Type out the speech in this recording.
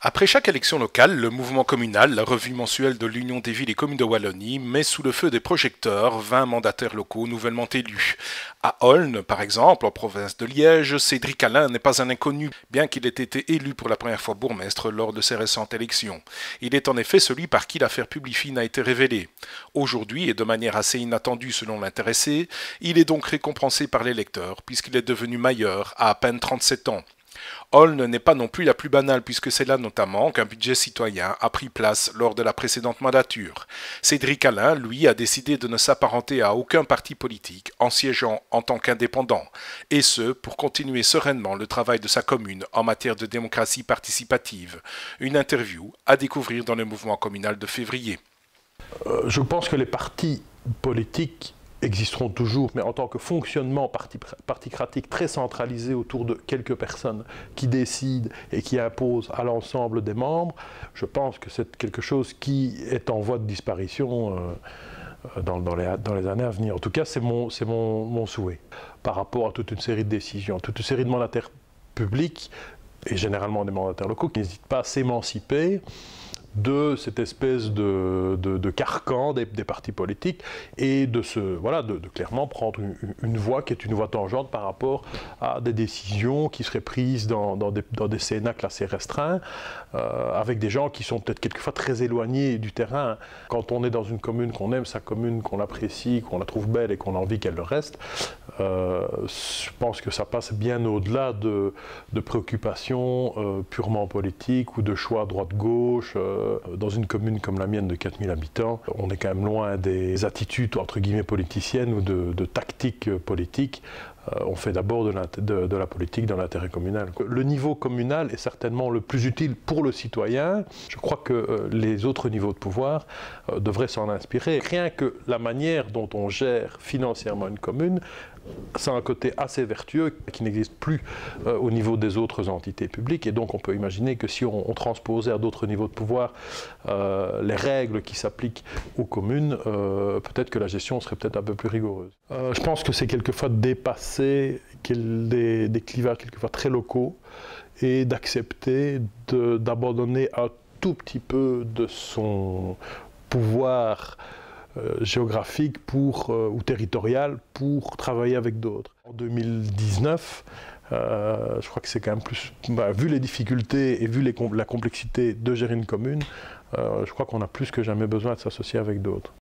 Après chaque élection locale, le mouvement communal, la revue mensuelle de l'Union des villes et communes de Wallonie, met sous le feu des projecteurs 20 mandataires locaux nouvellement élus. À Olne, par exemple, en province de Liège, Cédric Alain n'est pas un inconnu, bien qu'il ait été élu pour la première fois bourgmestre lors de ses récentes élections. Il est en effet celui par qui l'affaire Publifine a été révélée. Aujourd'hui, et de manière assez inattendue selon l'intéressé, il est donc récompensé par l'électeur, puisqu'il est devenu mailleur à peine 37 ans. Olne n'est pas non plus la plus banale puisque c'est là notamment qu'un budget citoyen a pris place lors de la précédente mandature. Cédric Alain, lui, a décidé de ne s'apparenter à aucun parti politique en siégeant en tant qu'indépendant, et ce pour continuer sereinement le travail de sa commune en matière de démocratie participative. Une interview à découvrir dans le mouvement communal de février. Je pense que les partis politiques existeront toujours, mais en tant que fonctionnement particratique très centralisé autour de quelques personnes qui décident et qui imposent à l'ensemble des membres, je pense que c'est quelque chose qui est en voie de disparition dans les années à venir. En tout cas, c'est mon souhait par rapport à toute une série de décisions, toute une série de mandataires publics et généralement des mandataires locaux qui n'hésitent pas à s'émanciper de cette espèce de carcan des partis politiques et de clairement prendre une voie qui est une voie tangente par rapport à des décisions qui seraient prises dans des cénacles assez restreints, avec des gens qui sont peut-être quelquefois très éloignés du terrain. Quand on est dans une commune, qu'on aime sa commune, qu'on l'apprécie, qu'on la trouve belle et qu'on a envie qu'elle le reste, je pense que ça passe bien au-delà de préoccupations purement politiques ou de choix droite-gauche. Dans une commune comme la mienne de 4000 habitants, on est quand même loin des attitudes entre guillemets politiciennes ou de tactiques politiques. On fait d'abord de la politique dans l'intérêt communal. Le niveau communal est certainement le plus utile pour le citoyen. Je crois que les autres niveaux de pouvoir devraient s'en inspirer. Rien que la manière dont on gère financièrement une commune, c'est un côté assez vertueux qui n'existe plus au niveau des autres entités publiques. Et donc on peut imaginer que si on transposait à d'autres niveaux de pouvoir les règles qui s'appliquent aux communes, peut-être que la gestion serait peut-être un peu plus rigoureuse. Je pense que c'est quelquefois dépasser des clivages quelquefois très locaux et d'accepter d'abandonner un tout petit peu de son pouvoir géographique ou territorial pour travailler avec d'autres. En 2019, je crois que c'est quand même plus, vu les difficultés et vu la complexité de gérer une commune, je crois qu'on a plus que jamais besoin de s'associer avec d'autres.